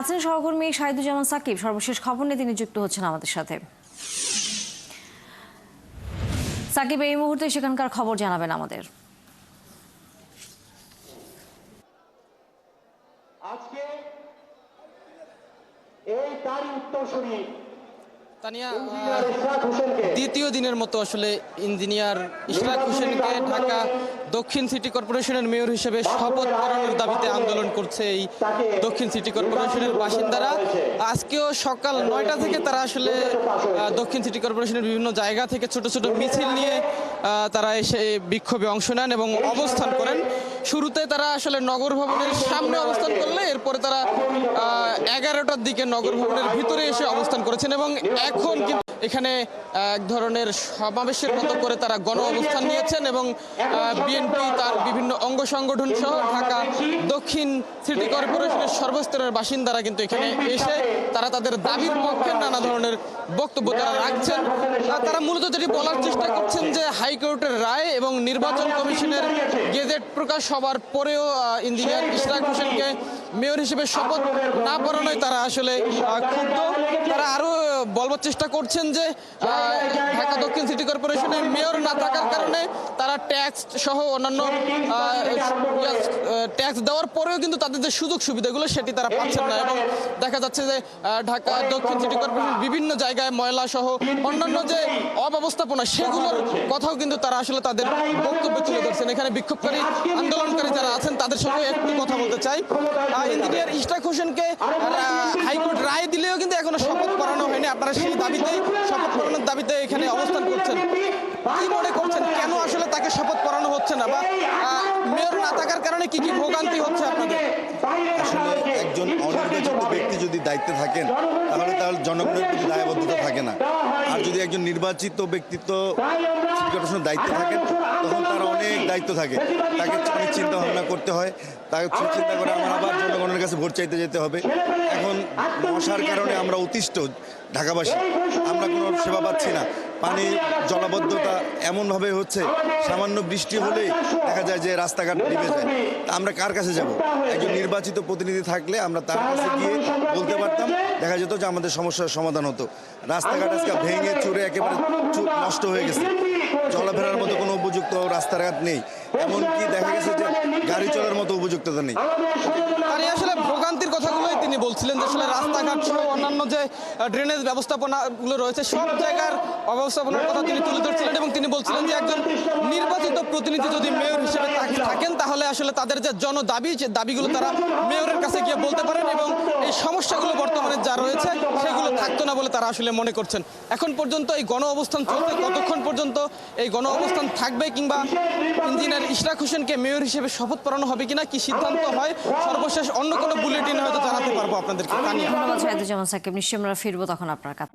আছেন সহকর্মী শাহিদুজ্জামান সাকিব। সর্বশেষ খবর নিয়ে তিনি যুক্ত হচ্ছেন আমাদের সাথে। সাকিব, এই মুহূর্তে সেখানকার খবর জানাবেন আমাদের। আজকে এই তারই উত্তরসূরি তানিয়া, দ্বিতীয় দিনের মতো আসলে ইঞ্জিনিয়ার ইশরাক হোসেনকে ঢাকা দক্ষিণ সিটি কর্পোরেশনের মেয়র হিসেবে শপথ পড়ানোর দাবিতে আন্দোলন করছে এই দক্ষিণ সিটি কর্পোরেশনের বাসিন্দারা। আজকেও সকাল 9টা থেকে তারা আসলে দক্ষিণ সিটি কর্পোরেশনের বিভিন্ন জায়গা থেকে ছোট ছোট মিছিল নিয়ে তারা এসে বিক্ষোভে অংশ নেন এবং অবস্থান করেন। শুরুতে তারা আসলে নগর ভবনের সামনে অবস্থান করলে এরপরে তারা 11টার দিকে নগর ভবনের ভিতরে এসে অবস্থান করেছেন এবং এখন কিন্তু এখানে এক ধরনের সমাবেশের মতো করে তারা গণ অবস্থান নিয়েছেন এবং বিএনপি তার বিভিন্ন অঙ্গ সংগঠন সহ ঢাকা দক্ষিণ সিটি কর্পোরেশনের সর্বস্তরের বাসিন্দারা কিন্তু এখানে এসে তারা তাদের দাবির পক্ষে নানা ধরনের বক্তব্য তারা রাখছেন। তারা মূলত যেটি বলার চেষ্টা করছেন যে হাইকোর্টের রায় এবং নির্বাচন কমিশনের গেজেট প্রকাশ হবার পরেও ইঞ্জিনিয়ার ইশরাক হোসেনকে মেয়র হিসেবে শপথ না পড়ানোয় তারা আসলে ক্ষুব্ধ। তারা আরও বলবার চেষ্টা করছেন যে ঢাকা দক্ষিণ সিটি কর্পোরেশনের মেয়র না থাকার কারণে তারা ট্যাক্স সহ অন্যান্য ট্যাক্স দেওয়ার পরেও কিন্তু তাদের যে সুযোগ সুবিধাগুলো সেটি তারা পাচ্ছেন না এবং দেখা যাচ্ছে যে ঢাকা দক্ষিণ সিটি কর্পোরেশন বিভিন্ন জায়গায় ময়লা সহ অন্যান্য যে অব্যবস্থাপনা সেগুলোর কথাও কিন্তু তারা আসলে তাদের বক্তব্যে তুলে ধরছেন। এখানে বিক্ষোভকারী আন্দোলনকারী যারা আছেন তাদের সঙ্গে একটু কথা বলতে চাই। ইঞ্জিনিয়ার ইশরাক হোসেনকে হাইকোর্ট রায় দিলেও কিন্তু এখনো শপথ পড়ানো হয়নি। আপনারা সেই দাবিতে শপথ পড়ানোর দাবিতে এখানে অবস্থান করছেন। কি মনে করছেন কেন আসলে তাকে শপথ পড়ানো হচ্ছে না, বা মেয়র না থাকার কারণে কি কি ভোগান্তি হচ্ছে আপনাদের? আসলে একজন অনির্বাচিত ব্যক্তি যদি দায়িত্বে থাকেন তাহলে তার জনগণের প্রতি দায়বদ্ধতা থাকে না। আর যদি একজন নির্বাচিত ব্যক্তিত্ব সিটি কর্পোরেশনের দায়িত্বে থাকেন তখন তার অনেক দায়িত্ব থাকে, তাকে অনেক চিন্তা ভাবনা করতে হয়, তাকে চিন্তা করে আমার আবার জনগণের কাছে ভোট চাইতে যেতে হবে। এখন মশার কারণে আমরা অতিষ্ঠ ঢাকাবাসী, আমরা কোনো সেবা পাচ্ছি না। পানি জলাবদ্ধতা এমনভাবে হচ্ছে, সামান্য বৃষ্টি হলেই দেখা যায় যে রাস্তাঘাট ডুবে যায়। আমরা কার কাছে যাব? একজন নির্বাচিত প্রতিনিধি থাকলে আমরা তার কাছে গিয়ে বলতে পারতাম, দেখা যেত যে আমাদের সমস্যার সমাধান হতো। রাস্তাঘাট আজকে ভেঙে চুরে একেবারে নষ্ট হয়ে গেছে, চলাফেরার মতো কোনো উপযুক্ত রাস্তাঘাট নেই, এমনকি দেখা গেছে যে গাড়ি চলার মতো উপযুক্ততা নেই। আর আসলে ভোগান্তির কথাগুলোই তিনি বলছিলেন যে আসলে রাস্তাঘাট সহ অন্যান্য যে ড্রেনেজ ব্যবস্থাপনাগুলো রয়েছে সব জায়গার অব্যবস্থাপনার কথা তিনি তুলে ধরছিলেন এবং তিনি বলছিলেন যে একজন নির্বাচিত প্রতিনিধি যদি মেয়র হিসেবে থাকেন তাহলে আসলে তাদের যে জনদাবি যে দাবিগুলো তারা মেয়রের কাছে গিয়ে বলতে পারেন এবং এই সমস্যাগুলো বর্তমানে যা রয়েছে সেগুলো থাকতো না বলে তারা আসলে মনে করছেন। এখন পর্যন্ত এই গণ অবস্থান চলছে, কতক্ষণ পর্যন্ত এই গণ অবস্থান থাকবে কিংবা ইঞ্জিনিয়ার ইশরাক হোসেনকে মেয়র হিসেবে শপথ পড়ানো হবে কিনা, কি সিদ্ধান্ত হয় সর্বশেষ অন্য কোনো বুলেটিন হয়তো জানাতে পারবো আপনাদেরকে। ধন্যবাদ শাহিদুজ্জামান সাকিব। নিশ্চয়ই আমরা ফিরবো তখন আপনার কাছে।